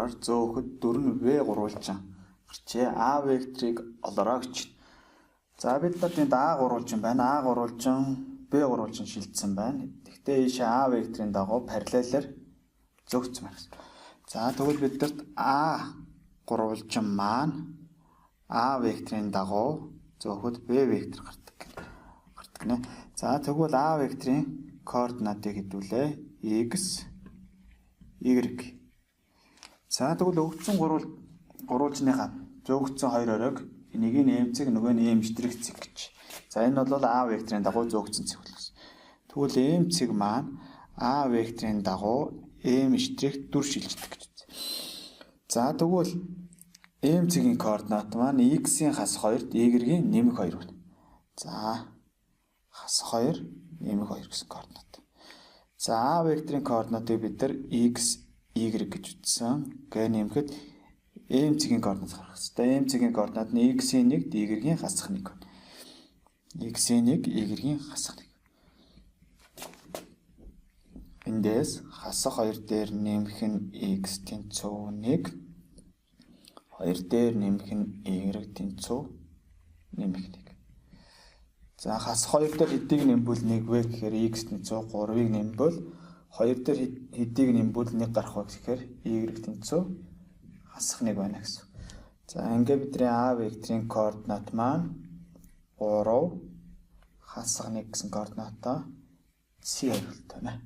болохоор зөөхөд 4v гурвалжин гарчээ. А векторыг олороо гэж. За бид нар тэнд А гурвалжин байна. А гурвалжин Б гурвалжин шилжсэн байна. Гэхдээ ийшээ А векторын дагуу параллелээр зөөгцсөн байна. За тэгвэл бидэрт А гурвалжин маань А векторын дагуу зөөхөд Б вектор гардаг гинэ. За тэгвэл А векторын координатыг хэдүүлээ. X, Y. За тэгвэл өгсөн гурвалжныхаа зөөгцсөн хоёр оройг энийг нь m-цэг нөгөө нь m'(c) гэж. За энэ бол А векторын дагуу зөөгцсөн цэг болсон. Тэгвэл m-цэг маань А векторын дагуу m' дүр шилждэг гэж. За тэгвэл m-цэгийн координат маань x-ийн хас 2-д y-ийн нэмэх 2 байна. За хас 2 нэмэх 2 гэсэн координат. За А векторын координатыг бид нар x, y гэж үтсэн. Гэ нэмэхэд m-цэгийн координат гарах хэрэгтэй. M-цэгийн координат нь x-ийн 1-д y-ийн хасах 1 байна. X-ийн 1, y-ийн хасах 1. Эндээс хасах 2 дээр нэмэх нь x тэнцүү 1, 2 дээр нэмэх нь y тэнцүү нэмэх 1. За хас 2 дээр хэдийг нэмбэл 1вэ гэхээр x тэнцүү 3-ыг нэмбэл 2 дээр хэдийг нэмбэл 1 гарах вэ гэхээр y тэнцүү хасах 1 байна гэсэн. За ингээд бидний А векторын координат маань 3 хасах 1 гэсэн координатаа C хариулт байна.